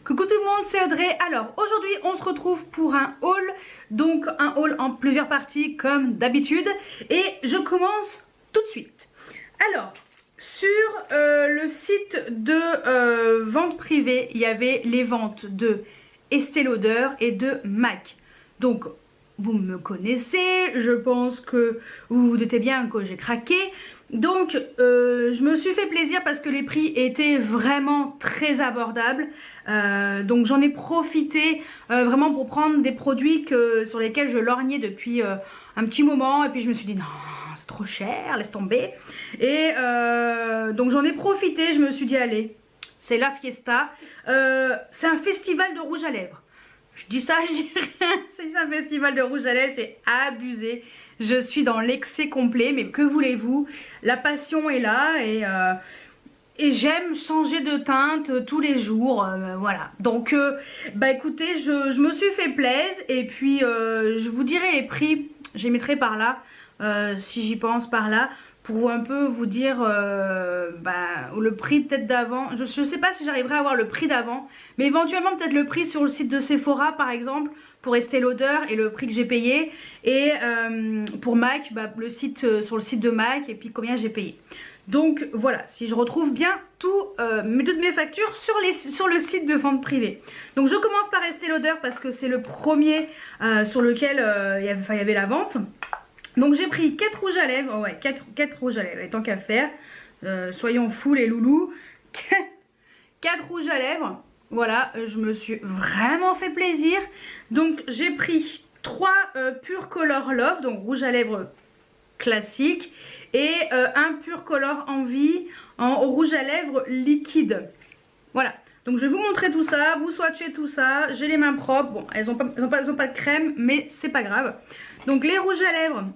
Coucou tout le monde, c'est Audrey. Alors aujourd'hui on se retrouve pour un haul, donc un haul en plusieurs parties comme d'habitude, et je commence tout de suite. Alors sur le site de vente privée, il y avait les ventes de Estée Lauder et de MAC. Donc vous me connaissez, je pense que vous vous doutez bien que j'ai craqué. Donc je me suis fait plaisir parce que les prix étaient vraiment très abordables. Donc j'en ai profité vraiment pour prendre des produits sur lesquels je lorgnais depuis un petit moment. Et puis je me suis dit non, c'est trop cher, laisse tomber. Et donc j'en ai profité, je me suis dit allez, c'est la fiesta. C'est un festival de rouge à lèvres. Je dis ça, je dis rien, c'est un festival de rouge à lèvres, c'est abusé. Je suis dans l'excès complet, mais que voulez-vous? La passion est là et j'aime changer de teinte tous les jours, voilà. Donc, bah écoutez, je me suis fait plaisir et puis je vous dirai les prix, je les mettrai par là, si j'y pense par là, pour un peu vous dire le prix peut-être d'avant. Je ne sais pas si j'arriverai à avoir le prix d'avant, mais éventuellement peut-être le prix sur le site de Sephora par exemple, pour Estée Lauder et le prix que j'ai payé. Et pour MAC, le site, sur le site de MAC et puis combien j'ai payé. Donc voilà, si je retrouve bien toutes mes factures sur le site de vente privée. Donc je commence par Estée Lauder parce que c'est le premier sur lequel il y avait la vente. Donc j'ai pris 4 rouges à lèvres, ouais 4 rouges à lèvres, et tant qu'à faire, soyons fous les loulous, 4 rouges à lèvres, voilà, je me suis vraiment fait plaisir. Donc j'ai pris 3 Pure Color Love, donc rouge à lèvres classique, et un Pure Color Envie en rouge à lèvres liquide, voilà. Donc je vais vous montrer tout ça, vous swatchez tout ça, j'ai les mains propres, bon elles ont pas de crème mais c'est pas grave. Donc les rouges à lèvres,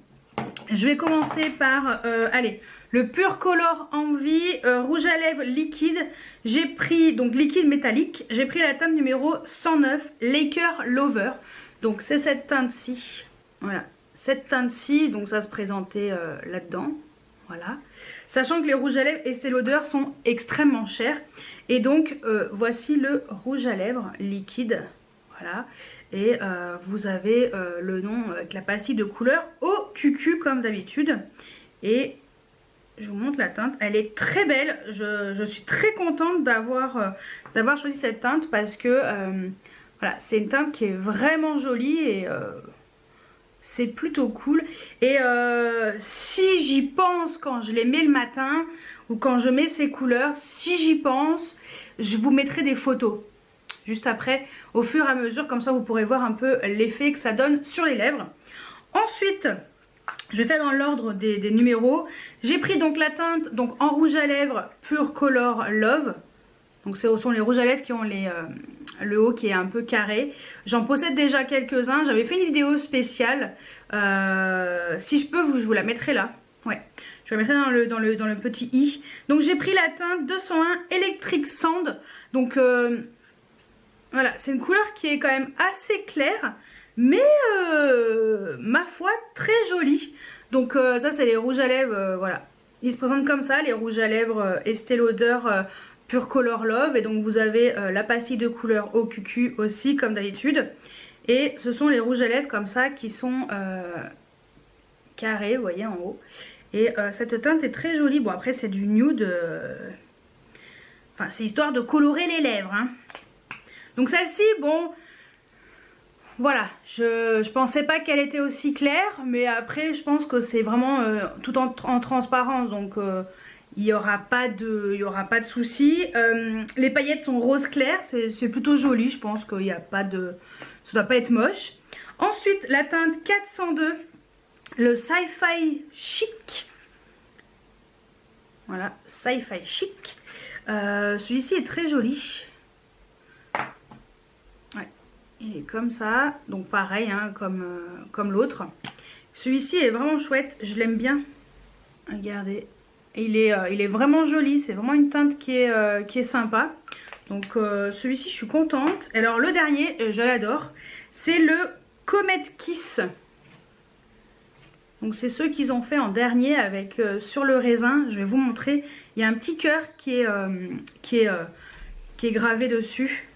je vais commencer par, allez, le Pure Color Envie rouge à lèvres liquide. J'ai pris, donc liquide métallique, j'ai pris la teinte numéro 109, Laker Lover. Donc c'est cette teinte-ci, voilà, cette teinte-ci, donc ça se présentait là-dedans, voilà. Sachant que les rouges à lèvres Estée Lauder sont extrêmement chers. Et donc voici le rouge à lèvres liquide, voilà. Et vous avez le nom avec la pastille de couleur au QQ comme d'habitude. Et je vous montre la teinte, elle est très belle. Je suis très contente d'avoir choisi cette teinte parce que voilà, c'est une teinte qui est vraiment jolie et c'est plutôt cool. Et si j'y pense quand je les mets le matin ou quand je mets ces couleurs, si j'y pense, je vous mettrai des photos juste après, au fur et à mesure, comme ça vous pourrez voir un peu l'effet que ça donne sur les lèvres. Ensuite, je vais faire dans l'ordre des numéros. J'ai pris donc la teinte donc en rouge à lèvres Pure Color Love. Donc ce sont les rouges à lèvres qui ont le haut qui est un peu carré. J'en possède déjà quelques-uns. J'avais fait une vidéo spéciale. Si je peux, je vous la mettrai là. Ouais, je la mettrai dans le petit i. Donc j'ai pris la teinte 201 Electric Sand. Donc voilà, c'est une couleur qui est quand même assez claire, mais ma foi très jolie. Donc ça c'est les rouges à lèvres, voilà. Ils se présentent comme ça, les rouges à lèvres Estée Lauder Pure Color Love. Et donc vous avez la pastille de couleur au QQ aussi comme d'habitude. Et ce sont les rouges à lèvres comme ça qui sont carrés, vous voyez en haut. Et cette teinte est très jolie. Bon après c'est du nude, enfin c'est histoire de colorer les lèvres, hein. Donc celle-ci, bon, voilà, je pensais pas qu'elle était aussi claire, mais après je pense que c'est vraiment tout en transparence, donc il n'y aura pas de souci. Les paillettes sont rose clair, c'est plutôt joli, je pense qu'il n'y a pas de, ça doit pas être moche. Ensuite la teinte 402, le Sci-Fi Chic, voilà, Sci-Fi Chic, celui-ci est très joli. Il est comme ça, donc pareil hein, comme l'autre. Celui-ci est vraiment chouette, je l'aime bien. Regardez, il est vraiment joli, c'est vraiment une teinte qui est sympa. Donc celui-ci je suis contente. Alors le dernier, je l'adore, c'est le Comet Kiss. Donc c'est ceux qu'ils ont fait en dernier avec sur le raisin. Je vais vous montrer, il y a un petit cœur qui est gravé dessus.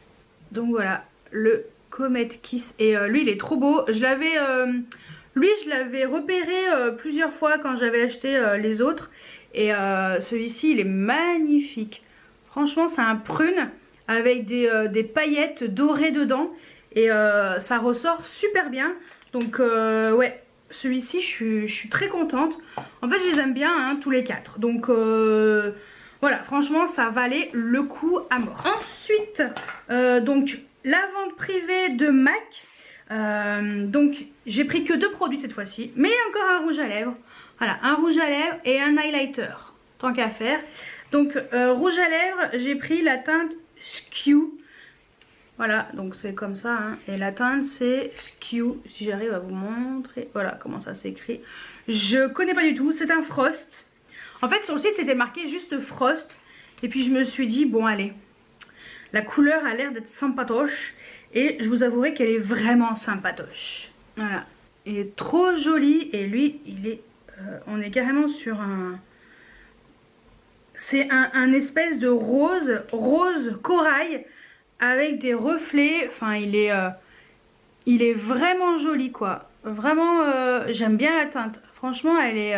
Donc voilà, le Comet Kiss. Et lui, il est trop beau. Je l'avais repéré plusieurs fois quand j'avais acheté les autres. Et celui-ci, il est magnifique. Franchement, c'est un prune avec des paillettes dorées dedans. Et ça ressort super bien. Donc ouais, celui-ci, je suis très contente. En fait, je les aime bien, hein, tous les 4. Donc voilà, franchement, ça valait le coup à mort. Ensuite, donc la vente privée de MAC. Donc j'ai pris que 2 produits cette fois-ci. Mais encore un rouge à lèvres. Voilà, un rouge à lèvres et un highlighter. Tant qu'à faire. Donc rouge à lèvres, j'ai pris la teinte Skew. Voilà, donc c'est comme ça, hein. Et la teinte c'est Skew, si j'arrive à vous montrer. Voilà comment ça s'écrit. Je connais pas du tout, c'est un Frost. En fait sur le site c'était marqué juste Frost. Et puis je me suis dit, bon allez, la couleur a l'air d'être sympatoche. Et je vous avouerai qu'elle est vraiment sympatoche. Voilà, il est trop joli. Et lui, il est, on est carrément sur un... C'est un espèce de rose corail avec des reflets. Enfin, il est vraiment joli, quoi. Vraiment, j'aime bien la teinte. Franchement, elle est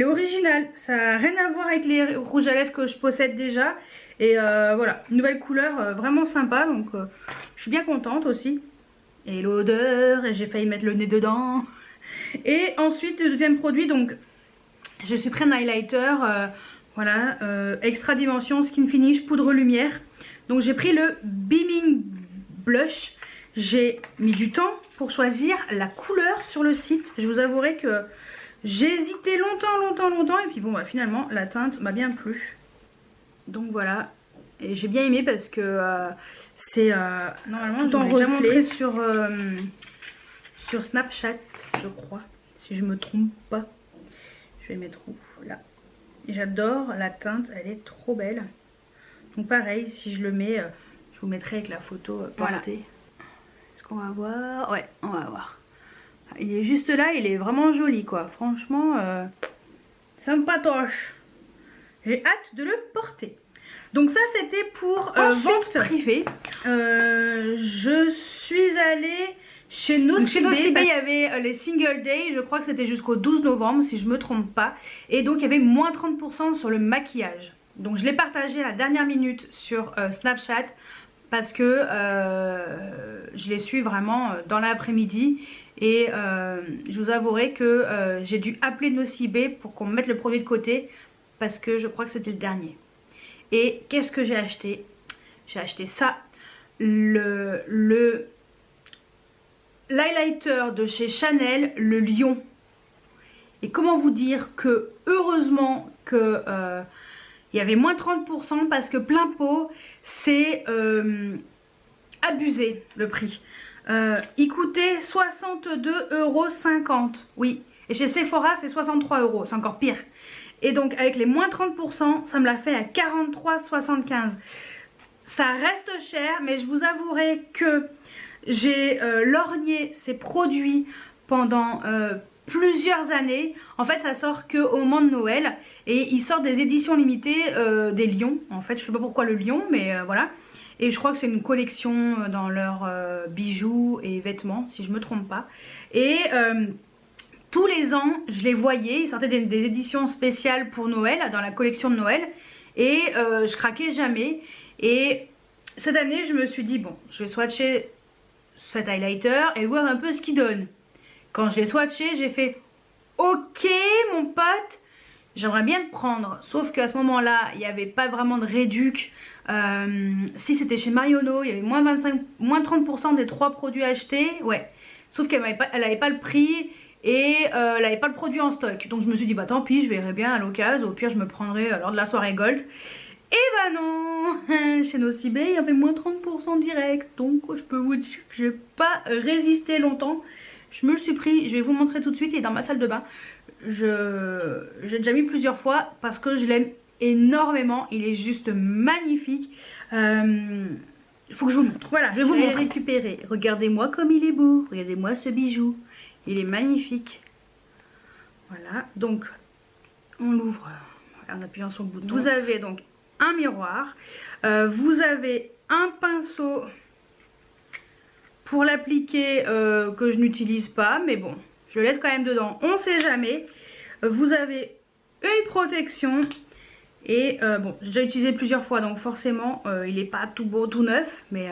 originale. Ça n'a rien à voir avec les rouges à lèvres que je possède déjà. Et voilà, nouvelle couleur, vraiment sympa. Donc, je suis bien contente aussi. Et l'odeur, et j'ai failli mettre le nez dedans. Et ensuite, le deuxième produit, donc, je suis pris un highlighter... voilà, extra dimension, skin finish, poudre lumière. Donc j'ai pris le Beaming Blush. J'ai mis du temps pour choisir la couleur sur le site. Je vous avouerai que j'ai hésité longtemps. Et puis bon, bah, finalement, la teinte m'a bien plu. Donc voilà. Et j'ai bien aimé parce que c'est... normalement, je l'ai déjà montré sur Snapchat, je crois. Si je me trompe pas. Je vais le mettre où? Là. J'adore la teinte, elle est trop belle. Donc pareil, si je le mets, je vous mettrai avec la photo portée. Est-ce qu'on va voir? Ouais, on va voir. Il est juste là, il est vraiment joli, quoi. Franchement, sympatoche. J'ai hâte de le porter. Donc ça, c'était pour vente privée. Je suis allée... Chez Nocibé, il y avait les Single Day, je crois que c'était jusqu'au 12 novembre si je me trompe pas. Et donc il y avait moins 30% sur le maquillage. Donc je l'ai partagé à la dernière minute sur Snapchat parce que je les suis vraiment dans l'après-midi. Et je vous avouerai que j'ai dû appeler Nocibé pour qu'on me mette le produit de côté parce que je crois que c'était le dernier. Et qu'est-ce que j'ai acheté? J'ai acheté ça, l'highlighter de chez Chanel, le lion. Et comment vous dire que heureusement que il y avait moins 30% parce que plein pot c'est abusé le prix. Il coûtait 62,50 €. Oui. Et chez Sephora c'est 63 €. C'est encore pire. Et donc avec les moins 30%, ça me l'a fait à 43,75 €. Ça reste cher, mais je vous avouerai que j'ai lorgné ces produits pendant plusieurs années. En fait, ça sort qu'au moment de Noël. Et ils sortent des éditions limitées des lions. En fait, je sais pas pourquoi le lion, mais voilà. Et je crois que c'est une collection dans leurs bijoux et vêtements, si je me trompe pas. Et tous les ans, je les voyais. Ils sortaient des éditions spéciales pour Noël, dans la collection de Noël. Et je craquais jamais. Et cette année, je me suis dit, bon, je vais swatcher cet highlighter et voir un peu ce qu'il donne. Quand je l'ai swatché, j'ai fait ok mon pote, j'aimerais bien le prendre. Sauf qu'à ce moment-là, il n'y avait pas vraiment de réduc. Si c'était chez Marionneau, il y avait moins 30% des 3 produits achetés. Ouais. Sauf qu'elle n'avait pas le prix et elle n'avait pas le produit en stock. Donc je me suis dit, bah tant pis, je verrai bien à l'occasion. Au pire, je me prendrai lors de la soirée Gold. Et bah non, chez Nocibé il y avait moins 30% direct. Donc je peux vous dire que j'ai pas résisté longtemps. Je me le suis pris, je vais vous montrer tout de suite. Il est dans ma salle de bain. J'ai déjà mis plusieurs fois parce que je l'aime énormément. Il est juste magnifique. Il faut que je vous le montre. Voilà, je vais vous le récupérer. Regardez-moi comme il est beau. Regardez-moi ce bijou. Il est magnifique. Voilà, donc on l'ouvre en appuyant sur le bouton. Vous avez donc un miroir, vous avez un pinceau pour l'appliquer que je n'utilise pas, mais bon, je le laisse quand même dedans, on sait jamais. Vous avez une protection et bon, j'ai déjà utilisé plusieurs fois, donc forcément il n'est pas tout beau, tout neuf, mais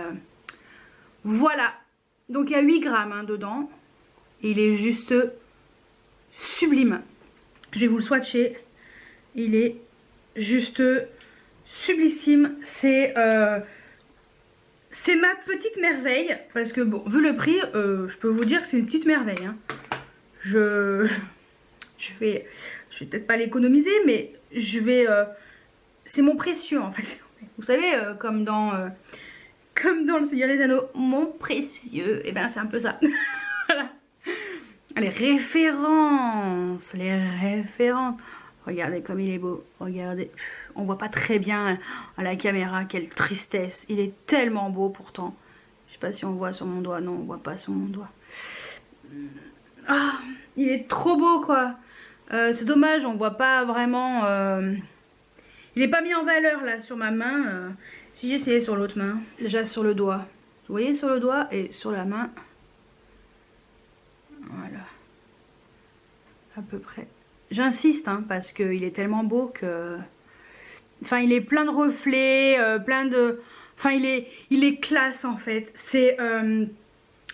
voilà. Donc il y a 8 grammes hein, dedans, et il est juste sublime. Je vais vous le swatcher, il est juste sublissime. C'est ma petite merveille, parce que bon, vu le prix, je peux vous dire que c'est une petite merveille. Hein. Je vais peut-être pas l'économiser, mais je vais... c'est mon précieux en fait. Vous savez, comme dans le Seigneur des Anneaux, mon précieux, et ben c'est un peu ça. Voilà. Les références, regardez comme il est beau, regardez. On voit pas très bien à la caméra, quelle tristesse. Il est tellement beau pourtant. Je sais pas si on voit sur mon doigt, non on voit pas sur mon doigt. Ah, il est trop beau quoi. C'est dommage, on voit pas vraiment... Il n'est pas mis en valeur là sur ma main. Si j'essayais sur l'autre main, déjà sur le doigt. Vous voyez sur le doigt et sur la main. Voilà. À peu près. J'insiste hein, parce qu'il est tellement beau que... Enfin il est plein de reflets, plein de... Enfin il est classe en fait. C'est...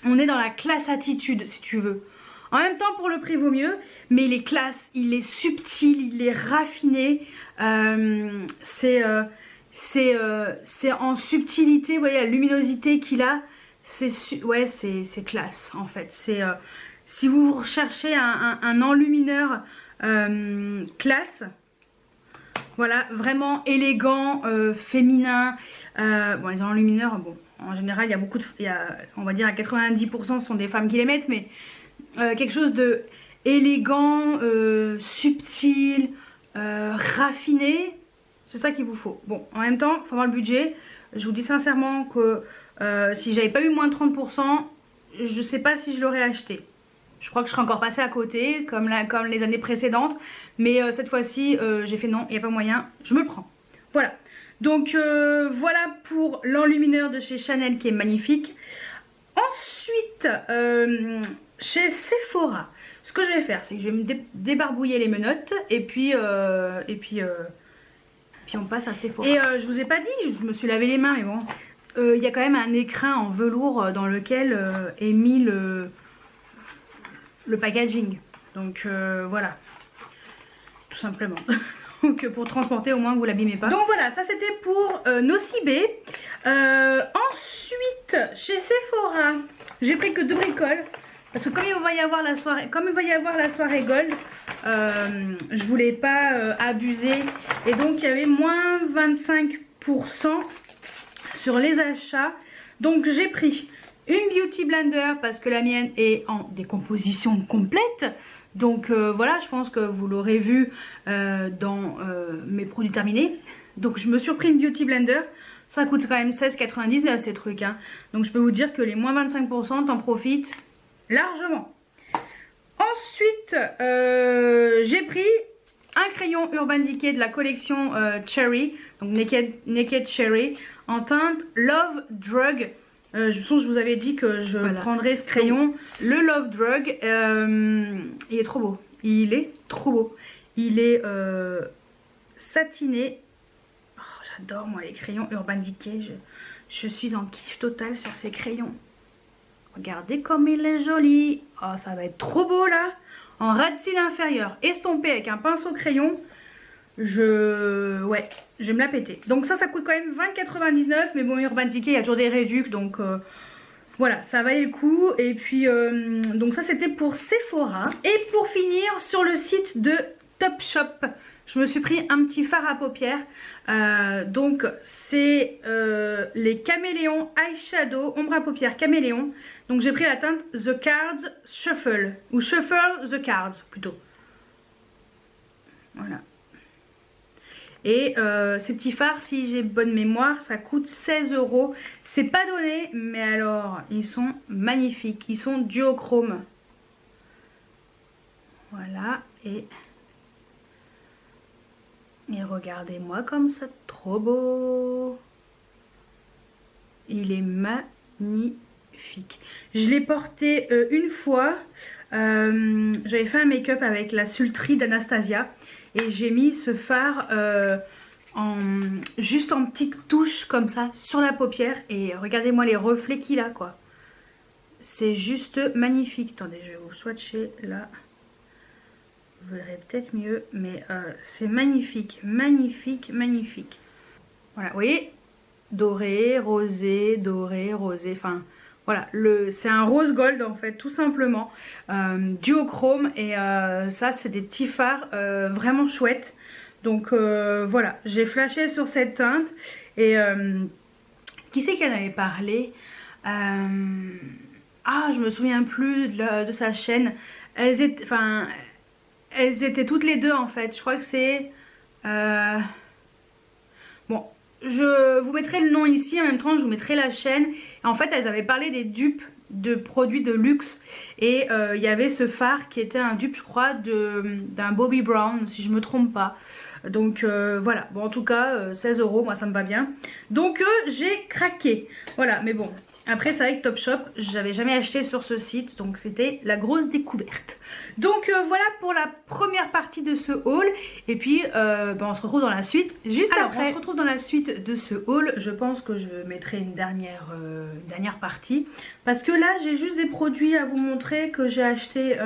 on est dans la classe attitude si tu veux. En même temps pour le prix vaut mieux, mais il est classe, il est subtil, il est raffiné. C'est en subtilité, vous voyez la luminosité qu'il a, ouais, c'est classe en fait. C'est si vous recherchez un enlumineur classe, voilà, vraiment élégant, féminin. Bon, les enlumineurs, bon, en général, il y a beaucoup de, on va dire à 90% ce sont des femmes qui les mettent, mais quelque chose de élégant, subtil, raffiné, c'est ça qu'il vous faut. Bon, en même temps, il faut avoir le budget. Je vous dis sincèrement que si j'avais pas eu moins de 30%, je sais pas si je l'aurais acheté. Je crois que je serais encore passée à côté, comme les années précédentes. Mais cette fois-ci, j'ai fait non, il n'y a pas moyen, je me le prends. Voilà. Donc voilà pour l'enlumineur de chez Chanel qui est magnifique. Ensuite, chez Sephora, ce que je vais faire, c'est que je vais me débarbouiller les menottes et puis on passe à Sephora. Et je vous ai pas dit, je me suis lavé les mains, mais bon, il y a quand même un écrin en velours dans lequel est mis le packaging. Donc voilà, tout simplement. Donc pour transporter au moins vous l'abîmez pas. Donc voilà, ça c'était pour Nocibé. Ensuite chez Sephora, j'ai pris que 2 bricoles. Parce que comme il va y avoir la soirée, gold, je voulais pas abuser. Et donc il y avait moins 25% sur les achats. Donc j'ai pris une Beauty Blender parce que la mienne est en décomposition complète. Donc voilà, je pense que vous l'aurez vu dans mes produits terminés. Donc je me suis pris une Beauty Blender. Ça coûte quand même 16,99 ces trucs. Hein. Donc je peux vous dire que les moins 25%, t'en profites largement. Ensuite, j'ai pris un crayon Urban Decay de la collection Cherry. Donc Naked Cherry en teinte Love Drug. Je vous avais dit que je prendrais ce crayon, le Love Drug. Il est trop beau. Il est trop beau. Il est satiné. Oh, j'adore moi les crayons Urban Decay. Je suis en kiff total sur ces crayons. Regardez comme il est joli. Oh, ça va être trop beau là. En ras de cils inférieur, estompé avec un pinceau crayon. Ouais, je vais me la péter. Donc ça coûte quand même 20,99. Mais bon, Urban Decay, il y a toujours des réducs. Donc voilà, ça valait le coup. Et puis, donc ça c'était pour Sephora. Et pour finir, sur le site de Topshop, je me suis pris un petit fard à paupières. Donc c'est les Caméléons Eyeshadow Ombre à paupières Caméléon. Donc j'ai pris la teinte The Cards Shuffle. Ou Shuffle The Cards plutôt. Voilà. Et ces petits fards, si j'ai bonne mémoire, ça coûte 16 €. C'est pas donné, mais alors ils sont magnifiques. Ils sont duochrome. Voilà. Et regardez-moi comme c'est trop beau. Il est magnifique. magnifique. Je l'ai porté une fois. J'avais fait un make-up avec la Sultry d'Anastasia. Et j'ai mis ce fard juste en petite touche comme ça sur la paupière. Et regardez-moi les reflets qu'il a quoi. C'est juste magnifique. Attendez, je vais vous swatcher là. Vous verrez peut-être mieux. Mais c'est magnifique, magnifique, magnifique. Voilà, vous voyez, doré, rosé, enfin voilà, c'est un rose gold en fait, tout simplement, duochrome et ça c'est des petits fards vraiment chouettes. Donc voilà, j'ai flashé sur cette teinte et qui c'est qui en avait parlé? Ah, je me souviens plus de sa chaîne. Elles étaient toutes les deux en fait, je crois que c'est... Bon, je vous mettrai le nom ici, en même temps je vous mettrai la chaîne. En fait elles avaient parlé des dupes de produits de luxe et il y avait ce fard qui était un dupe je crois d'un Bobbi Brown si je me trompe pas. Donc voilà, bon en tout cas 16 €, moi ça me va bien. Donc j'ai craqué, voilà, mais bon. Après c'est vrai que Topshop j'avais jamais acheté sur ce site, donc c'était la grosse découverte. Donc voilà pour la première partie de ce haul. Et puis on se retrouve dans la suite juste après. On se retrouve dans la suite de ce haul. Je pense que je mettrai une dernière partie. Parce que là j'ai juste des produits à vous montrer que j'ai acheté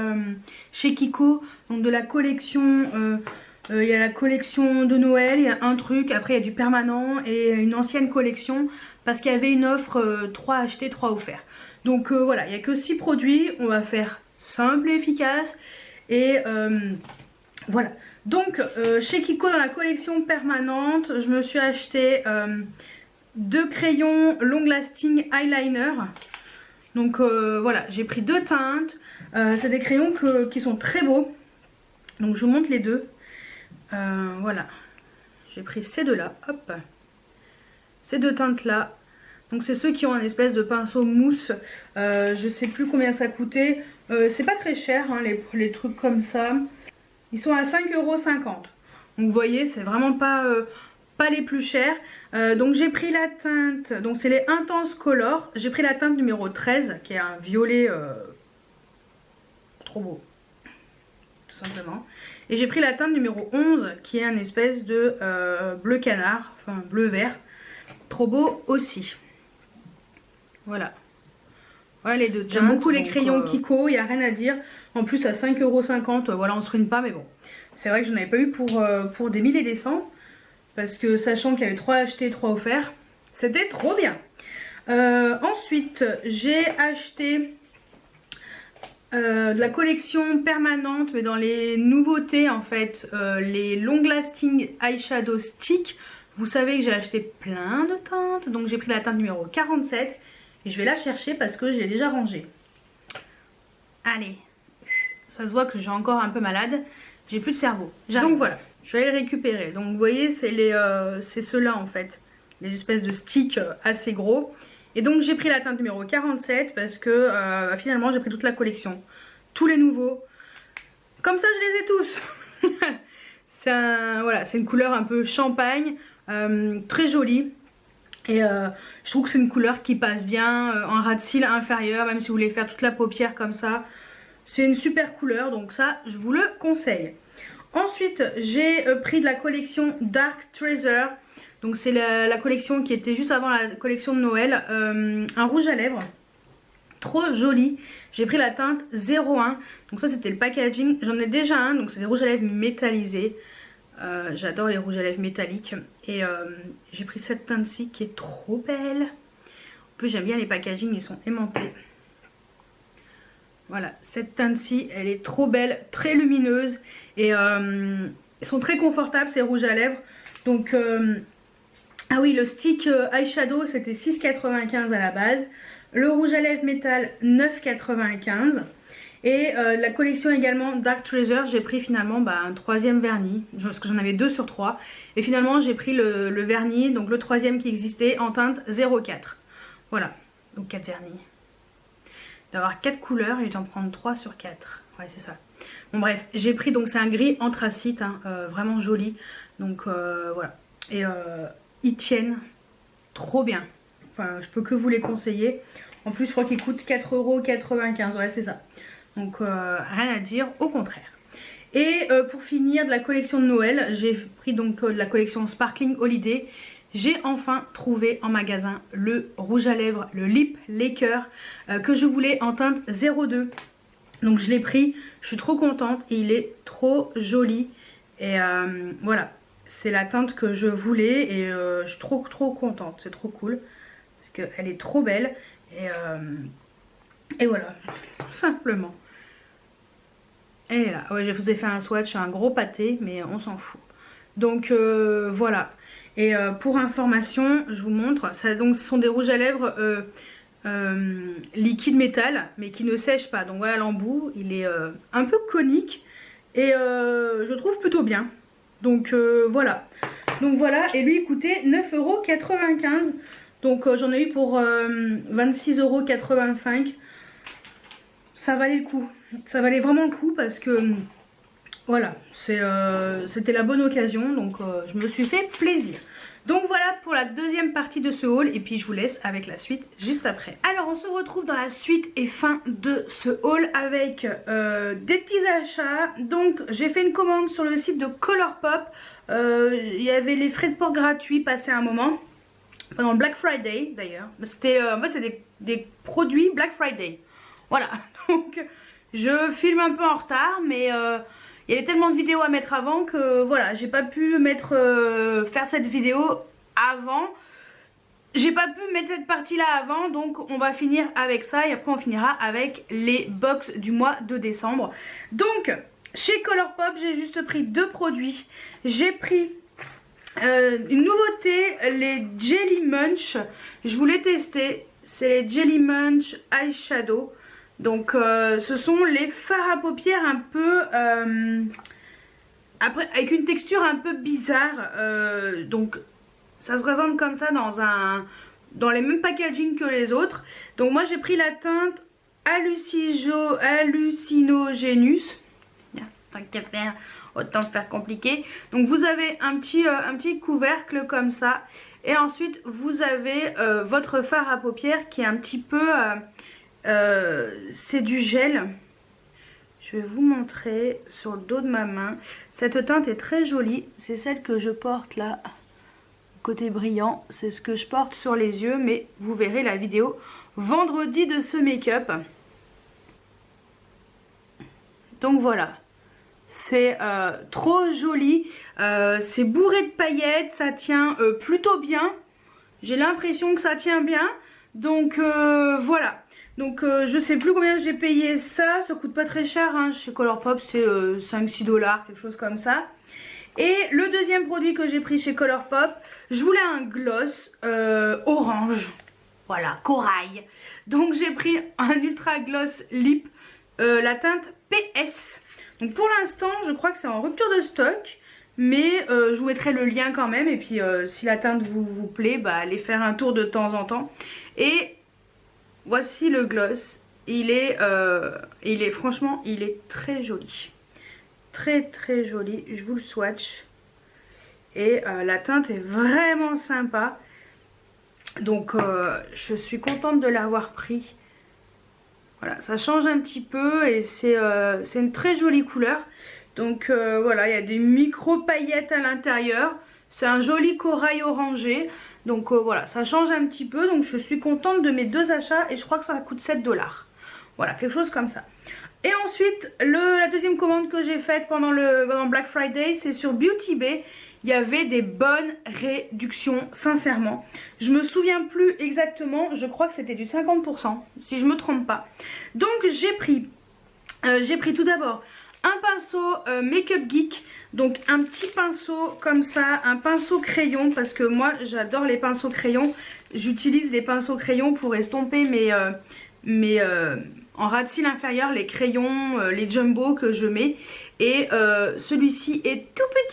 chez Kiko. Donc de la collection... il y a la collection de Noël, il y a un truc, après il y a du permanent et une ancienne collection parce qu'il y avait une offre 3 achetés, 3 offerts. Donc voilà, il n'y a que 6 produits, on va faire simple et efficace. Et voilà, donc chez Kiko dans la collection permanente, je me suis acheté 2 crayons long lasting eyeliner. Donc voilà, j'ai pris 2 teintes, c'est des crayons qui sont très beaux. Donc je vous montre les deux. Voilà, j'ai pris ces deux là, hop, ces 2 teintes là. Donc c'est ceux qui ont un espèce de pinceau mousse. Je sais plus combien ça coûtait. C'est pas très cher hein, les trucs comme ça. Ils sont à 5,50 €. Donc vous voyez c'est vraiment pas les plus chers. Donc j'ai pris la teinte, donc c'est les Intense Color. J'ai pris la teinte numéro 13 qui est un violet trop beau, tout simplement. Et j'ai pris la teinte numéro 11 qui est un espèce de bleu canard, enfin bleu vert, trop beau aussi. Voilà. Voilà les deux teintes. J'aime beaucoup les crayons Kiko, il n'y a rien à dire. En plus à 5,50 €, voilà on se ruine pas, mais bon. C'est vrai que je n'en avais pas eu pour des mille et des cents. Parce que sachant qu'il y avait 3 achetés, 3 offerts, c'était trop bien. Ensuite j'ai acheté... de la collection permanente mais dans les nouveautés en fait, les long lasting eyeshadow stick. Vous savez que j'ai acheté plein de teintes, donc j'ai pris la teinte numéro 47 et je vais la chercher parce que je l'ai déjà rangée. Allez, ça se voit que j'ai encore un peu malade, j'ai plus de cerveau. Donc voilà, je vais aller les récupérer. Donc vous voyez c'est ceux-là en fait, les espèces de sticks assez gros. Et donc j'ai pris la teinte numéro 47 parce que finalement j'ai pris toute la collection. Tous les nouveaux. Comme ça je les ai tous. Voilà, c'est une couleur un peu champagne, très jolie. Et je trouve que c'est une couleur qui passe bien en ras de cils inférieur, même si vous voulez faire toute la paupière comme ça. C'est une super couleur, donc ça je vous le conseille. Ensuite j'ai pris de la collection Dark Treasure. Donc c'est la collection qui était juste avant la collection de Noël, un rouge à lèvres, trop joli. J'ai pris la teinte 01, donc ça c'était le packaging, j'en ai déjà un, donc c'est des rouges à lèvres métallisés. J'adore les rouges à lèvres métalliques et j'ai pris cette teinte-ci qui est trop belle. En plus j'aime bien les packagings, ils sont aimantés. Voilà, cette teinte-ci, elle est trop belle, très lumineuse et ils sont très confortables ces rouges à lèvres. Donc... ah oui, le stick eyeshadow c'était 6,95 € à la base. Le rouge à lèvres métal 9,95 €. Et la collection également Dark Treasure, j'ai pris finalement un 3e vernis. Parce que j'en avais 2 sur 3. Et finalement j'ai pris le vernis, donc le 3e qui existait en teinte 04. Voilà, donc 4 vernis. D'avoir 4 couleurs et j'en prendre 3 sur 4. Ouais c'est ça. Bon bref, j'ai pris donc c'est un gris anthracite, hein, vraiment joli. Donc voilà. Et... ils tiennent trop bien, enfin je peux que vous les conseiller. En plus je crois qu'il coûte 4,95 €, ouais c'est ça. Donc rien à dire, au contraire. Et pour finir de la collection de Noël, j'ai pris donc de la collection Sparkling Holiday. J'ai enfin trouvé en magasin le rouge à lèvres, le Lip Laker, que je voulais en teinte 02. Donc je l'ai pris, je suis trop contente et il est trop joli. Et voilà, c'est la teinte que je voulais et je suis trop contente, c'est trop cool. Parce qu'elle est trop belle et voilà, tout simplement. Elle est là, ouais, je vous ai fait un swatch, un gros pâté, mais on s'en fout. Donc voilà. Et pour information, je vous montre, ça, donc, ce sont des rouges à lèvres liquide métal, mais qui ne sèchent pas. Donc voilà l'embout, il est un peu conique et je trouve plutôt bien. Donc voilà. Donc voilà, et lui il coûtait 9,95 €. Donc j'en ai eu pour 26,85 €. Ça valait le coup. Ça valait vraiment le coup parce que voilà, c'était la bonne occasion, donc je me suis fait plaisir. Donc voilà pour la deuxième partie de ce haul et puis je vous laisse avec la suite juste après. Alors on se retrouve dans la suite et fin de ce haul avec des petits achats. Donc j'ai fait une commande sur le site de Colourpop. Il y avait les frais de port gratuits passés à un moment. Pendant le Black Friday d'ailleurs. C'était en fait c'est des produits Black Friday. Voilà, donc je filme un peu en retard mais... il y avait tellement de vidéos à mettre avant que voilà, j'ai pas pu faire cette vidéo avant. J'ai pas pu mettre cette partie là avant, donc on va finir avec ça et après on finira avec les box du mois de décembre. Donc chez Colourpop j'ai juste pris deux produits. J'ai pris une nouveauté, les Jelly Munch. Je voulais tester, c'est les Jelly Munch Eyeshadow. Donc ce sont les fards à paupières un peu après, avec une texture un peu bizarre. Donc ça se présente comme ça dans les mêmes packaging que les autres. Donc moi j'ai pris la teinte Hallucinogénus. Tant qu'à faire, autant le faire compliqué. Donc vous avez un petit couvercle comme ça. Et ensuite vous avez votre fard à paupières qui est un petit peu... c'est du gel. Je vais vous montrer sur le dos de ma main. Cette teinte est très jolie. C'est celle que je porte là, côté brillant. C'est ce que je porte sur les yeux. Mais vous verrez la vidéo vendredi de ce make-up. Donc voilà. C'est trop joli. C'est bourré de paillettes. Ça tient plutôt bien. J'ai l'impression que ça tient bien. Donc voilà. Donc je sais plus combien j'ai payé ça. Ça coûte pas très cher hein. Chez Colourpop c'est 5-6 $, quelque chose comme ça. Et le deuxième produit que j'ai pris chez Colourpop, je voulais un gloss orange. Voilà, corail. Donc j'ai pris un ultra gloss lip, la teinte PS. Donc pour l'instant je crois que c'est en rupture de stock. Mais je vous mettrai le lien quand même. Et puis si la teinte vous plaît, bah, allez faire un tour de temps en temps. Et voici le gloss. Il est franchement, il est très joli. Très joli. Je vous le swatch. Et la teinte est vraiment sympa. Donc je suis contente de l'avoir pris. Voilà, ça change un petit peu et c'est une très jolie couleur. Donc voilà, il y a des micro paillettes à l'intérieur. C'est un joli corail orangé. Donc voilà, ça change un petit peu. Donc je suis contente de mes deux achats et je crois que ça coûte 7 $. Voilà, quelque chose comme ça. Et ensuite, la deuxième commande que j'ai faite pendant Black Friday, c'est sur Beauty Bay. Il y avait des bonnes réductions, sincèrement. Je me souviens plus exactement, je crois que c'était du 50%, si je me trompe pas. Donc j'ai pris tout d'abord un pinceau Make-up Geek, donc un petit pinceau comme ça, un pinceau crayon, parce que moi j'adore les pinceaux crayons. J'utilise les pinceaux crayons pour estomper mes en ras de cils inférieur, les crayons, les jumbo que je mets. Et celui-ci est tout petit.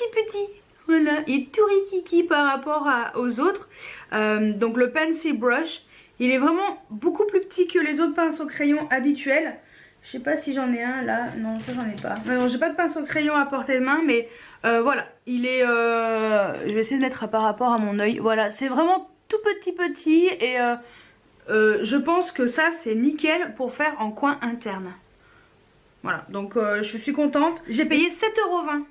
Voilà, il est tout rikiki par rapport aux autres. Donc le Pencil Brush, il est vraiment beaucoup plus petit que les autres pinceaux crayons habituels. Je sais pas si j'en ai un là, non ça j'en ai pas. Non, j'ai pas de pinceau crayon à portée de main, mais voilà, il est... je vais essayer de mettre par rapport à mon œil. Voilà, c'est vraiment tout petit et je pense que ça c'est nickel pour faire en coin interne. Voilà, donc je suis contente. J'ai payé 7,20 €.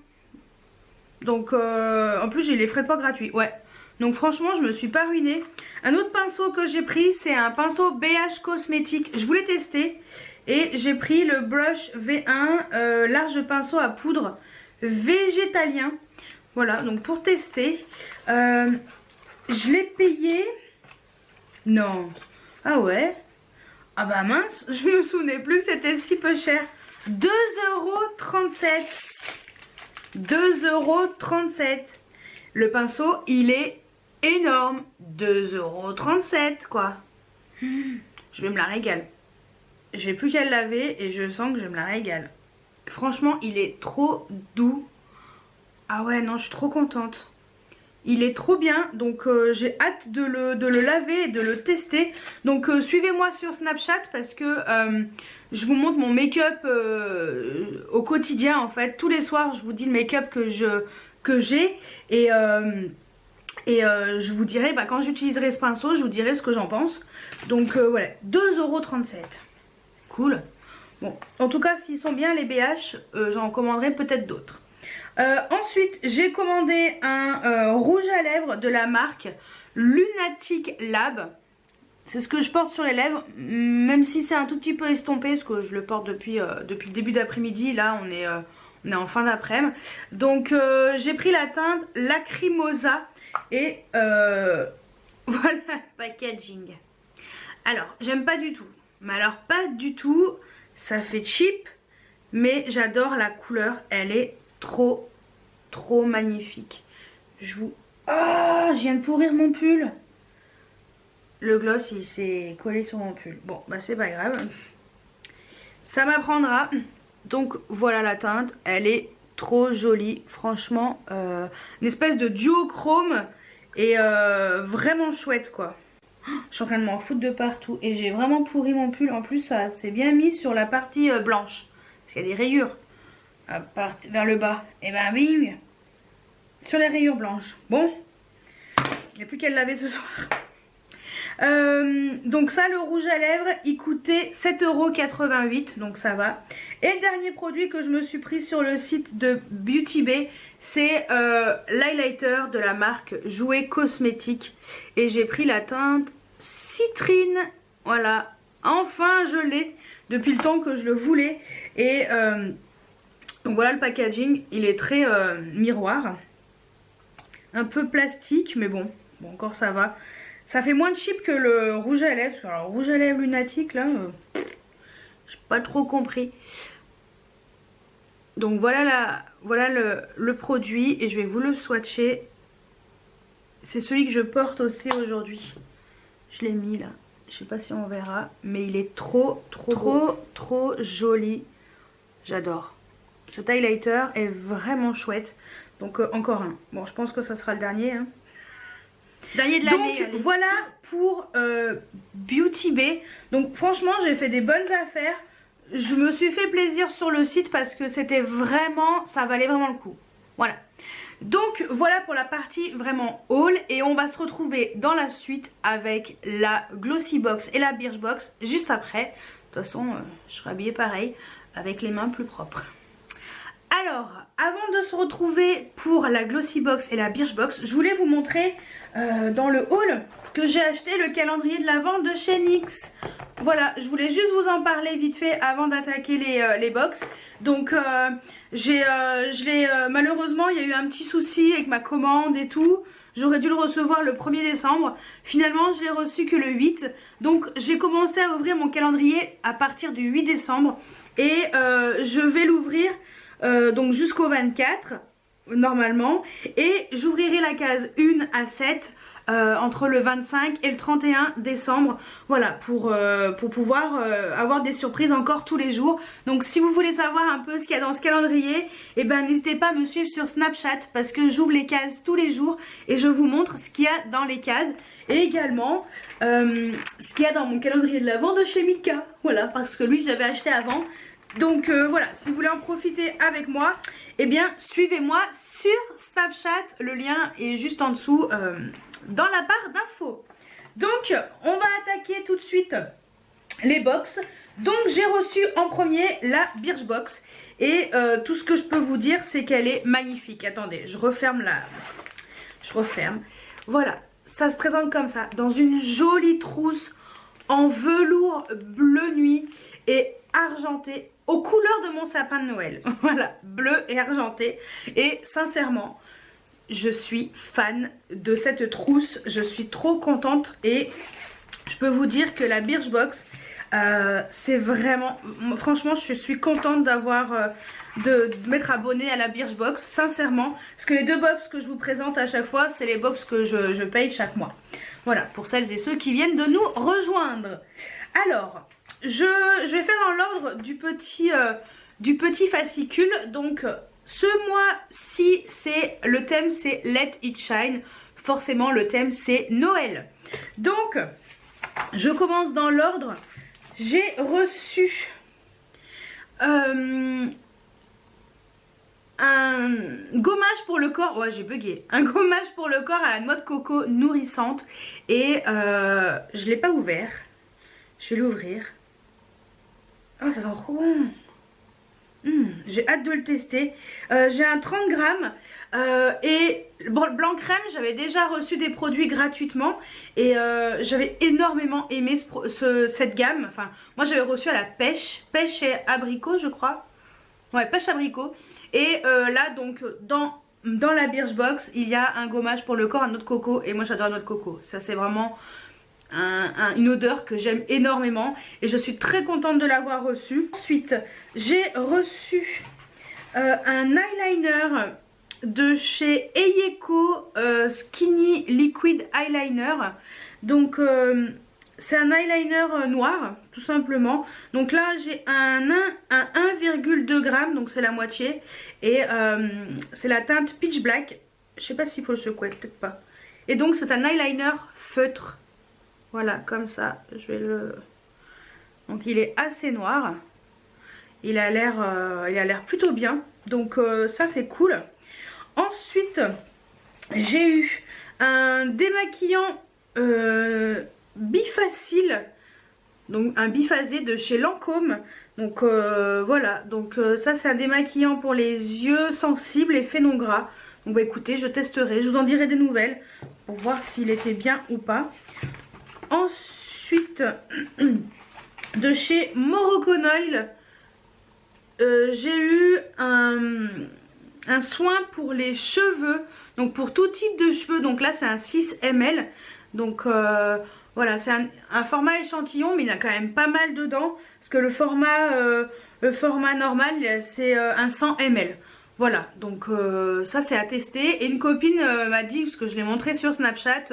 Donc en plus j'ai les frais de port gratuits, ouais. Donc franchement je me suis pas ruinée. Un autre pinceau que j'ai pris, c'est un pinceau BH Cosmétique. Je voulais tester et j'ai pris le Brush V1 large pinceau à poudre végétalien. Voilà, donc pour tester. Je l'ai payé. Non. Ah ouais. Ah bah mince, je me souvenais plus que c'était si peu cher. 2,37 €. 2,37 €. Le pinceau, il est énorme. 2,37 € quoi. Je vais me la régaler. Je vais plus qu'à le laver et je sens que je me la régale. Franchement, il est trop doux. Ah ouais, non, je suis trop contente. Il est trop bien, donc j'ai hâte de le laver et de le tester. Donc suivez-moi sur Snapchat parce que je vous montre mon make-up au quotidien en fait. Tous les soirs, je vous dis le make-up que j'ai et je vous dirai, bah, quand j'utiliserai ce pinceau, je vous dirai ce que j'en pense. Donc voilà, 2,37 €. Cool. Bon, en tout cas, s'ils sont bien les BH, j'en commanderai peut-être d'autres. Ensuite, j'ai commandé un rouge à lèvres de la marque Lunatic Lab. C'est ce que je porte sur les lèvres, même si c'est un tout petit peu estompé, parce que je le porte depuis le début d'après-midi. Là, on est en fin d'après-midi. Donc, j'ai pris la teinte Lacrimosa et voilà le packaging. Alors, j'aime pas du tout. Mais alors, pas du tout. Ça fait cheap, mais j'adore la couleur. Elle est trop magnifique. Ah, je viens de pourrir mon pull. Le gloss il s'est collé sur mon pull. Bon bah c'est pas grave, ça m'apprendra. Donc voilà la teinte, elle est trop jolie. Franchement une espèce de duochrome et vraiment chouette quoi. Je suis en train de m'en foutre de partout et j'ai vraiment pourri mon pull. En plus ça s'est bien mis sur la partie blanche parce qu'il y a des rayures vers le bas. Et ben bing, sur les rayures blanches. Bon, il n'y a plus qu'à le laver ce soir. Donc ça, le rouge à lèvres, il coûtait 7,88 €, donc ça va. Et le dernier produit que je me suis pris sur le site de Beauty Bay, c'est l'highlighter de la marque Jouet Cosmétique. Et j'ai pris la teinte Citrine. Voilà, enfin je l'ai, depuis le temps que je le voulais. Et donc voilà le packaging, il est très miroir. Un peu plastique, mais bon encore ça va. Ça fait moins cheap que le rouge à lèvres. Alors rouge à lèvres lunatique là, j'ai pas trop compris. Donc voilà le produit et je vais vous le swatcher. C'est celui que je porte aussi aujourd'hui. Je l'ai mis là. Je sais pas si on verra, mais il est trop joli. J'adore. Cet highlighter est vraiment chouette. Donc encore un. Bon, je pense que ça sera le dernier. Hein. Dernier de l'année. Donc voilà pour Beauty Bay. Donc franchement, j'ai fait des bonnes affaires. Je me suis fait plaisir sur le site parce que c'était vraiment, ça valait vraiment le coup. Voilà. Donc voilà pour la partie vraiment haul et on va se retrouver dans la suite avec la Glossy Box et la Birchbox juste après. De toute façon, je serai habillée pareil avec les mains plus propres. Alors, avant de se retrouver pour la Glossy Box et la Birchbox, je voulais vous montrer dans le haul que j'ai acheté le calendrier de l'Avent de chez NYX. Voilà, je voulais juste vous en parler vite fait avant d'attaquer les box. Donc, malheureusement, il y a eu un petit souci avec ma commande et tout. J'aurais dû le recevoir le 1er décembre. Finalement, je l'ai reçu que le 8. Donc, j'ai commencé à ouvrir mon calendrier à partir du 8 décembre. Et je vais l'ouvrir donc jusqu'au 24 normalement. Et j'ouvrirai la case 1 à 7 entre le 25 et le 31 décembre. Voilà, pour pouvoir avoir des surprises encore tous les jours. Donc si vous voulez savoir un peu ce qu'il y a dans ce calendrier, et ben n'hésitez pas à me suivre sur Snapchat parce que j'ouvre les cases tous les jours et je vous montre ce qu'il y a dans les cases. Et également ce qu'il y a dans mon calendrier de l'Avent de chez Mika. Voilà, parce que lui je l'avais acheté avant. Donc voilà, si vous voulez en profiter avec moi, eh bien suivez-moi sur Snapchat. Le lien est juste en dessous dans la barre d'infos. Donc on va attaquer tout de suite les box. Donc j'ai reçu en premier la Birchbox et tout ce que je peux vous dire c'est qu'elle est magnifique. Attendez, je referme je referme. Voilà, ça se présente comme ça, dans une jolie trousse en velours bleu nuit et argenté aux couleurs de mon sapin de Noël. Voilà, bleu et argenté. Et sincèrement, je suis fan de cette trousse. Je suis trop contente et je peux vous dire que la Birchbox, c'est vraiment... Franchement, je suis contente d'avoir... de m'être abonnée à la Birchbox, sincèrement. Parce que les deux box que je vous présente à chaque fois, c'est les box que je paye chaque mois. Voilà, pour celles et ceux qui viennent de nous rejoindre. Alors, je vais faire dans l'ordre du petit fascicule. Donc, ce mois-ci, le thème c'est Let It Shine. Forcément, le thème c'est Noël. Donc, je commence dans l'ordre. J'ai reçu un gommage pour le corps. Ouais, j'ai bugué. Un gommage pour le corps à la noix de coco nourrissante. Et je ne l'ai pas ouvert. Je vais l'ouvrir. Oh, ça sent trop bon. J'ai hâte de le tester. J'ai un 30 grammes et blanc crème, j'avais déjà reçu des produits gratuitement et j'avais énormément aimé cette gamme. Enfin, moi j'avais reçu à la pêche et abricot, je crois. Ouais, pêche abricot. Et là, donc, dans la Birchbox, il y a un gommage pour le corps à noix de coco et moi j'adore la noix de coco. Ça, c'est vraiment une odeur que j'aime énormément et je suis très contente de l'avoir reçu. Ensuite, j'ai reçu un eyeliner de chez Eyeko Skinny Liquid Eyeliner. Donc c'est un eyeliner noir tout simplement. Donc là j'ai un 1,2 g, donc c'est la moitié et c'est la teinte Pitch Black. Je sais pas s'il faut le secouer, peut-être pas. Et donc c'est un eyeliner feutre. Voilà, comme ça, je vais le... Donc il est assez noir. Il a l'air plutôt bien. Donc ça c'est cool. Ensuite, j'ai eu un démaquillant bifacile. Donc un biphasé de chez Lancôme. Donc voilà, donc ça c'est un démaquillant pour les yeux sensibles et faits non gras. Donc bah écoutez, je testerai, je vous en dirai des nouvelles pour voir s'il était bien ou pas. Ensuite, de chez Moroconoil, j'ai eu un soin pour les cheveux, donc pour tout type de cheveux. Donc là c'est un 6 ml, donc voilà, c'est un format échantillon, mais il y a quand même pas mal dedans, parce que le format normal c'est un 100 ml. Voilà, donc ça c'est à tester. Et une copine m'a dit, parce que je l'ai montré sur Snapchat,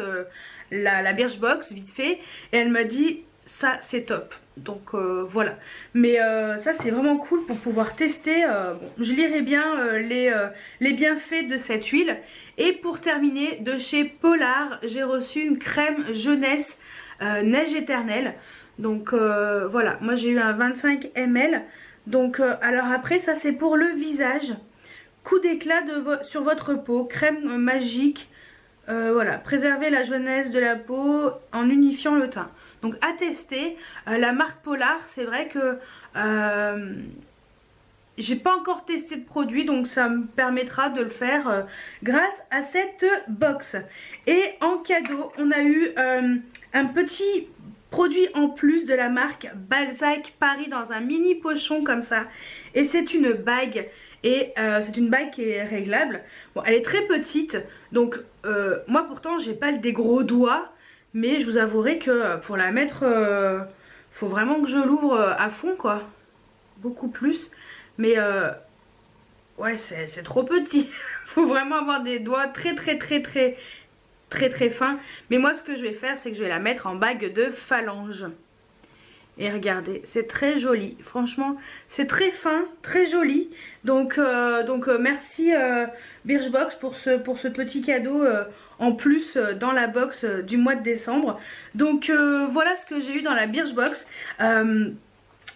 la Birchbox vite fait, et elle m'a dit ça c'est top. Donc voilà, mais ça c'est vraiment cool pour pouvoir tester. Bon, je lirai bien les bienfaits de cette huile. Et pour terminer, de chez Polar, j'ai reçu une crème jeunesse neige éternelle. Donc voilà, moi j'ai eu un 25 ml. Donc alors après ça c'est pour le visage. Coup d'éclat sur votre peau, crème magique. Voilà, préserver la jeunesse de la peau en unifiant le teint. Donc à tester, la marque Polar, c'est vrai que j'ai pas encore testé de produit, donc ça me permettra de le faire grâce à cette box. Et en cadeau, on a eu un petit produit en plus de la marque Balzac Paris dans un mini pochon comme ça. Et c'est une bague. Et c'est une bague qui est réglable. Bon, elle est très petite, donc moi pourtant j'ai pas des gros doigts, mais je vous avouerai que pour la mettre, faut vraiment que je l'ouvre à fond quoi, beaucoup plus. Mais ouais, c'est trop petit. Faut vraiment avoir des doigts très fins. Mais moi ce que je vais faire, c'est que je vais la mettre en bague de phalange. Et regardez, c'est très joli. Franchement, c'est très fin, très joli. Donc merci Birchbox pour ce petit cadeau en plus dans la box du mois de décembre. Donc voilà ce que j'ai eu dans la Birchbox.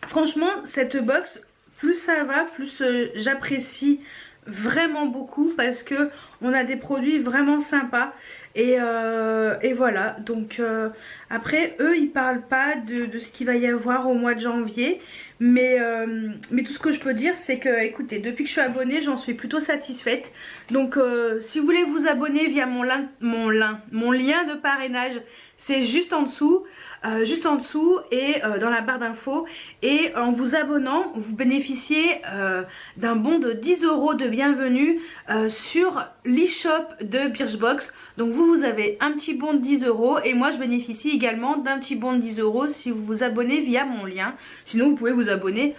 Franchement, cette box, plus ça va, plus j'apprécie vraiment beaucoup parce que on a des produits vraiment sympas. Et voilà, donc après eux ils parlent pas de ce qu'il va y avoir au mois de janvier, mais tout ce que je peux dire c'est que écoutez, depuis que je suis abonnée j'en suis plutôt satisfaite. Donc si vous voulez vous abonner via mon lien de parrainage, c'est juste en dessous et dans la barre d'infos, et en vous abonnant vous bénéficiez d'un bon de 10 € de bienvenue sur l'e-shop de Birchbox. Donc vous avez un petit bon de 10 € et moi je bénéficie également d'un petit bon de 10 € si vous vous abonnez via mon lien. Sinon vous pouvez vous abonner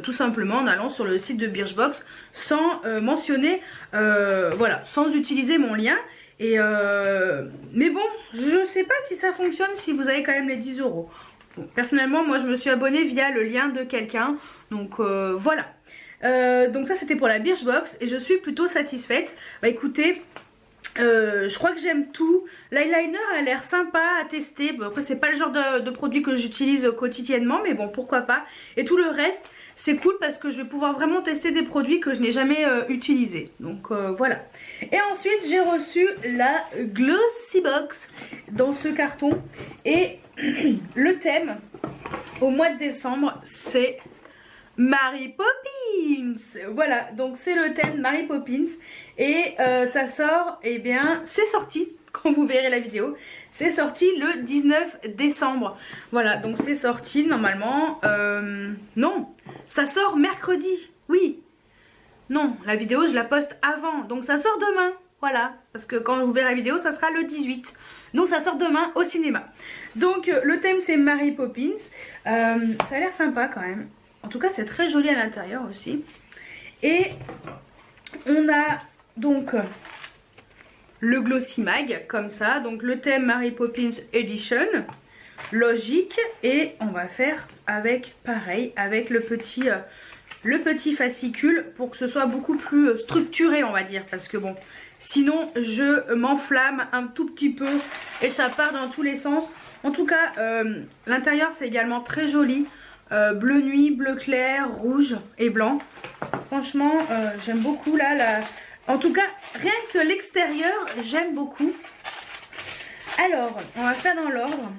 tout simplement en allant sur le site de Birchbox sans mentionner, voilà, sans utiliser mon lien. Et mais bon, je sais pas si ça fonctionne si vous avez quand même les 10 €. Bon, personnellement moi je me suis abonnée via le lien de quelqu'un, donc voilà. Donc ça c'était pour la Birchbox et je suis plutôt satisfaite. Bah écoutez, je crois que j'aime tout. L'eyeliner a l'air sympa à tester. Bon, après c'est pas le genre de produit que j'utilise quotidiennement, mais bon pourquoi pas. Et tout le reste c'est cool parce que je vais pouvoir vraiment tester des produits que je n'ai jamais utilisés. Donc voilà. Et ensuite j'ai reçu la Glossy Box dans ce carton. Et le thème au mois de décembre c'est Mary Poppins. Voilà, donc c'est le thème Mary Poppins. Et ça sort, eh bien c'est sorti, quand vous verrez la vidéo, c'est sorti le 19 décembre. Voilà, donc c'est sorti normalement, non, ça sort mercredi, oui. Non, la vidéo je la poste avant, donc ça sort demain. Voilà, parce que quand vous verrez la vidéo ça sera le 18. Donc ça sort demain au cinéma. Donc le thème c'est Mary Poppins. Ça a l'air sympa quand même. En tout cas c'est très joli à l'intérieur aussi. Et on a donc le Glossy Mag comme ça. Donc le thème Mary Poppins Edition. Logique. Et on va faire avec pareil, avec le petit fascicule pour que ce soit beaucoup plus structuré on va dire. Parce que bon, sinon je m'enflamme un tout petit peu et ça part dans tous les sens. En tout cas l'intérieur c'est également très joli. Bleu nuit, bleu clair, rouge et blanc. Franchement j'aime beaucoup là, en tout cas rien que l'extérieur j'aime beaucoup. Alors on va faire dans l'ordre.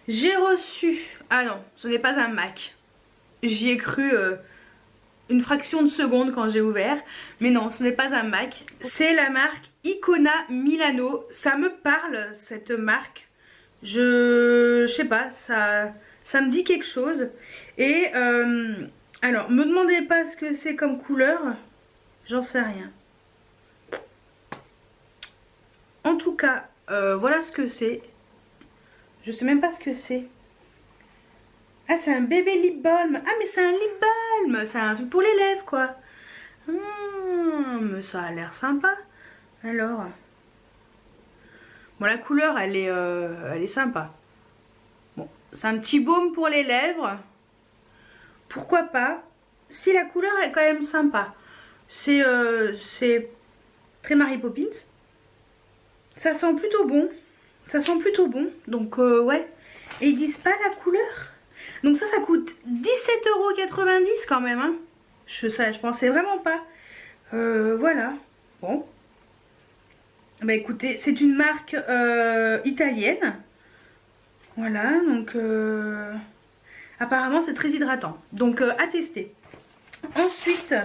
J'ai reçu, ah non ce n'est pas un MAC, j'y ai cru une fraction de seconde quand j'ai ouvert, mais non ce n'est pas un MAC, c'est la marque Icona Milano. Ça me parle cette marque, je sais pas, ça me dit quelque chose. Et alors me demandez pas ce que c'est comme couleur, j'en sais rien. En tout cas voilà ce que c'est. Je sais même pas ce que c'est. Ah c'est un bébé lip balm. Ah mais c'est un lip balm, c'est un truc pour les lèvres quoi. Mais ça a l'air sympa. Alors bon, la couleur elle est sympa. Bon, c'est un petit baume pour les lèvres. Pourquoi pas, si la couleur est quand même sympa. C'est très Mary Poppins. Ça sent plutôt bon. Ça sent plutôt bon. Donc ouais. Et ils disent pas la couleur. Donc ça coûte 17,90 € quand même. Hein. Je pensais vraiment pas. Voilà. Bon. Bah écoutez, c'est une marque italienne. Voilà, donc apparemment c'est très hydratant. Donc à tester. Ensuite,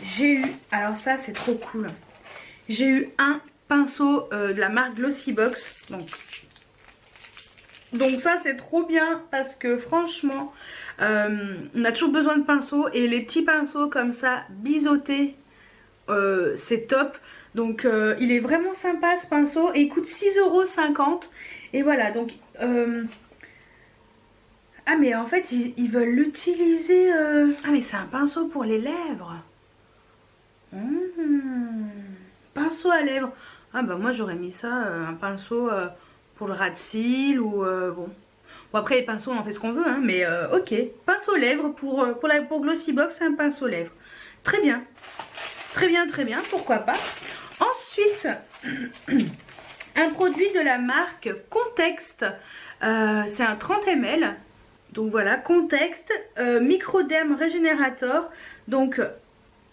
j'ai eu, alors ça c'est trop cool. J'ai eu un pinceau de la marque Glossy Box. Donc ça c'est trop bien parce que franchement on a toujours besoin de pinceaux et les petits pinceaux comme ça biseautés c'est top. Donc il est vraiment sympa ce pinceau et il coûte 6,50 € et voilà. Donc ah mais en fait ils veulent l'utiliser ah mais c'est un pinceau pour les lèvres. Pinceau à lèvres. Ah bah moi j'aurais mis ça, un pinceau pour le ras de cils ou bon. Bon après les pinceaux on en fait ce qu'on veut hein, mais ok. Pinceau lèvres pour Glossy Box, c'est un pinceau lèvres. Très bien. Très bien, très bien, pourquoi pas. Ensuite, un produit de la marque Contexte. C'est un 30 ml. Donc voilà, Contexte, Microderm Régénérateur. Donc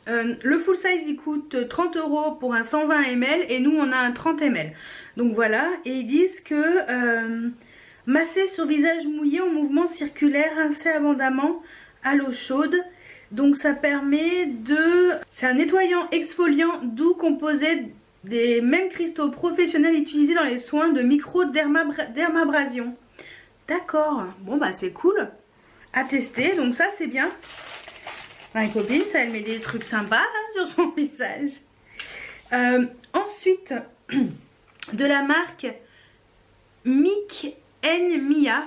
le full size il coûte 30 € pour un 120 ml et nous on a un 30 ml. Donc voilà, et ils disent que masser sur visage mouillé en mouvement circulaire, rincer abondamment à l'eau chaude. Donc ça permet de... C'est un nettoyant exfoliant doux composé des mêmes cristaux professionnels utilisés dans les soins de micro-dermabrasion. D'accord, bon bah c'est cool à tester, donc ça c'est bien. Ma copine, ça elle met des trucs sympas hein, sur son visage. Ensuite, de la marque Mic Mia.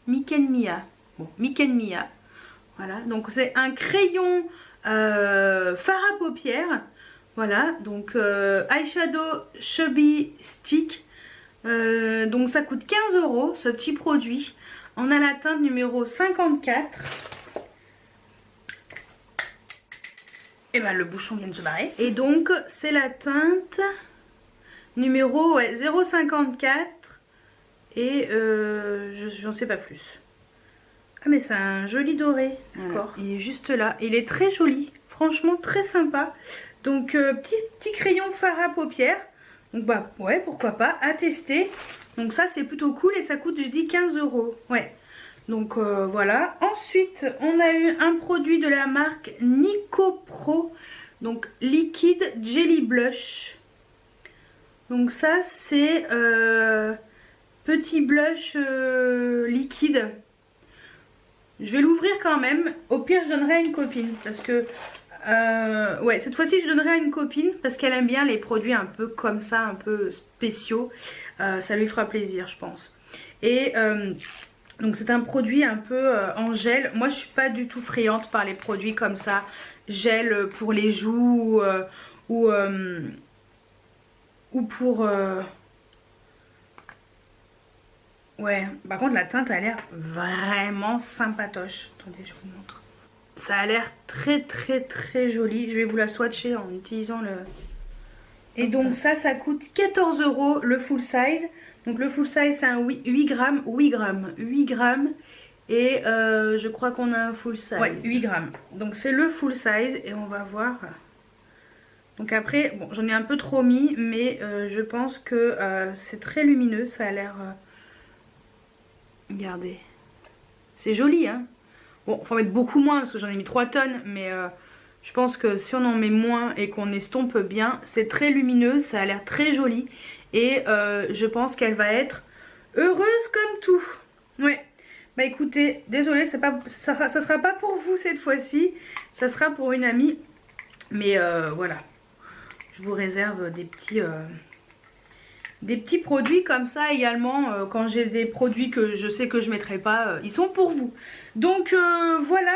Bon, Mic Mia. Voilà, donc c'est un crayon fard à paupières. Voilà, donc eyeshadow chubby stick. Donc ça coûte 15 € ce petit produit. On a la teinte numéro 54. Et ben le bouchon vient de se barrer. Et donc c'est la teinte numéro 0,54 et j'en sais pas plus. Ah mais c'est un joli doré, d'accord. Il est juste là, il est très joli, franchement très sympa. Donc petit crayon fard à paupières. Donc bah ouais, pourquoi pas, à tester. Donc ça c'est plutôt cool et ça coûte je dis 15 €. Ouais. Donc voilà. Ensuite on a eu un produit de la marque Nicopro. Donc liquide jelly blush. Donc ça c'est petit blush liquide. Je vais l'ouvrir quand même. Au pire je donnerai à une copine. Parce que ouais, cette fois-ci je donnerai à une copine. Parce qu'elle aime bien les produits un peu comme ça, un peu spéciaux. Ça lui fera plaisir je pense. Et donc c'est un produit un peu en gel. Moi je suis pas du tout friande par les produits comme ça. Gel pour les joues ou pour... Ouais, par contre la teinte a l'air vraiment sympatoche. Attendez, je vous montre. Ça a l'air très joli. Je vais vous la swatcher en utilisant le... Et donc ça coûte 14 € le full size. Donc le full size c'est un 8 grammes. Et je crois qu'on a un full size. Ouais, 8 grammes. Donc c'est le full size et on va voir... Donc après, bon j'en ai un peu trop mis, mais je pense que c'est très lumineux. Ça a l'air... Regardez. C'est joli hein. Bon, faut en mettre beaucoup moins parce que j'en ai mis 3 tonnes. Mais je pense que si on en met moins et qu'on estompe bien, c'est très lumineux. Ça a l'air très joli. Et je pense qu'elle va être heureuse comme tout. Ouais. Bah écoutez, désolée, ça sera pas pour vous cette fois-ci. Ça sera pour une amie. Mais voilà. Je vous réserve des petits produits comme ça également. Quand j'ai des produits que je sais que je ne mettrai pas, ils sont pour vous. Donc voilà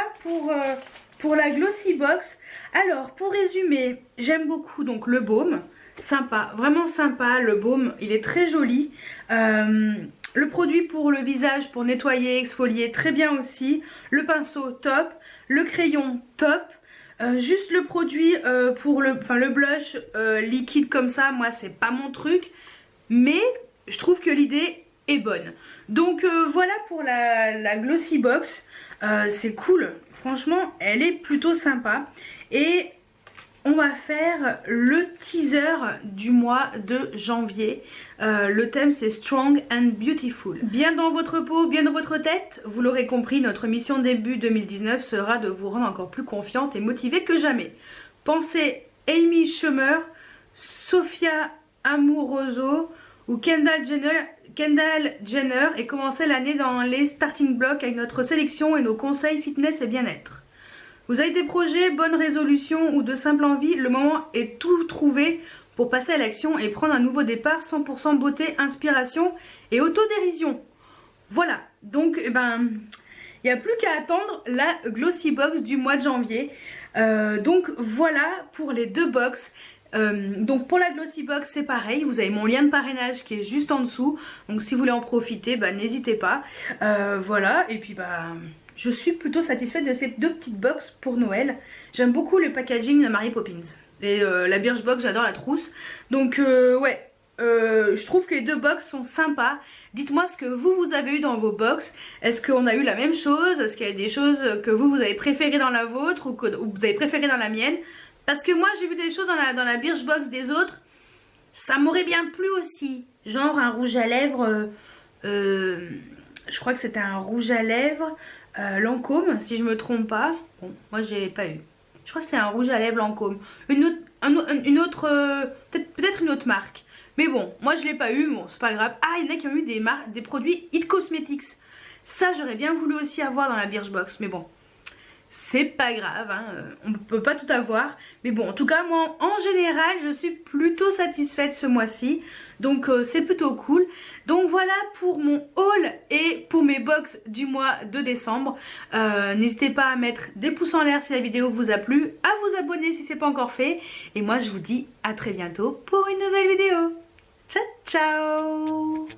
pour la Glossy Box. Alors pour résumer, j'aime beaucoup donc le baume. Sympa, vraiment sympa. Le baume, il est très joli. Le produit pour le visage, pour nettoyer, exfolier, très bien aussi. Le pinceau, top. Le crayon, top. Juste le produit pour le blush liquide comme ça, moi c'est pas mon truc. Mais je trouve que l'idée est bonne. Donc voilà pour la Glossy Box. C'est cool. Franchement, elle est plutôt sympa. Et on va faire le teaser du mois de janvier. Le thème c'est Strong and Beautiful. Bien dans votre peau, bien dans votre tête. Vous l'aurez compris, notre mission début 2019 sera de vous rendre encore plus confiante et motivée que jamais. Pensez Amy Schumer, Sophia Amoruso ou Kendall Jenner et commencez l'année dans les starting blocks avec notre sélection et nos conseils fitness et bien-être. Vous avez des projets, bonnes résolutions ou de simples envies, le moment est tout trouvé pour passer à l'action et prendre un nouveau départ 100% beauté, inspiration et autodérision. Voilà, donc eh ben, il n'y a plus qu'à attendre la Glossy Box du mois de janvier. Donc voilà pour les deux box. Donc pour la Glossy Box c'est pareil, vous avez mon lien de parrainage qui est juste en dessous. Donc si vous voulez en profiter, bah, n'hésitez pas. Voilà, et puis bah... je suis plutôt satisfaite de ces deux petites box pour Noël. J'aime beaucoup le packaging de Mary Poppins. Et la Birchbox, j'adore la trousse. Donc ouais, je trouve que les deux box sont sympas. Dites-moi ce que vous avez eu dans vos box. Est-ce qu'on a eu la même chose? Est-ce qu'il y a des choses que vous avez préférées dans la vôtre ou que vous avez préférées dans la mienne? Parce que moi j'ai vu des choses dans la Birchbox des autres, ça m'aurait bien plu aussi. Genre un rouge à lèvres, je crois que c'était un rouge à lèvres Lancôme, si je me trompe pas. Bon, moi j'ai pas eu. Je crois que c'est un rouge à lèvres Lancôme. Une autre, peut-être une autre marque. Mais bon, moi je l'ai pas eu, bon c'est pas grave. Ah, il y en a qui ont eu des produits It Cosmetics. Ça j'aurais bien voulu aussi avoir dans la Birchbox, mais bon. C'est pas grave, hein, on ne peut pas tout avoir. Mais bon, en tout cas, moi, en général, je suis plutôt satisfaite ce mois-ci. Donc, c'est plutôt cool. Donc, voilà pour mon haul et pour mes box du mois de décembre. N'hésitez pas à mettre des pouces en l'air si la vidéo vous a plu, à vous abonner si ce n'est pas encore fait. Et moi, je vous dis à très bientôt pour une nouvelle vidéo. Ciao, ciao!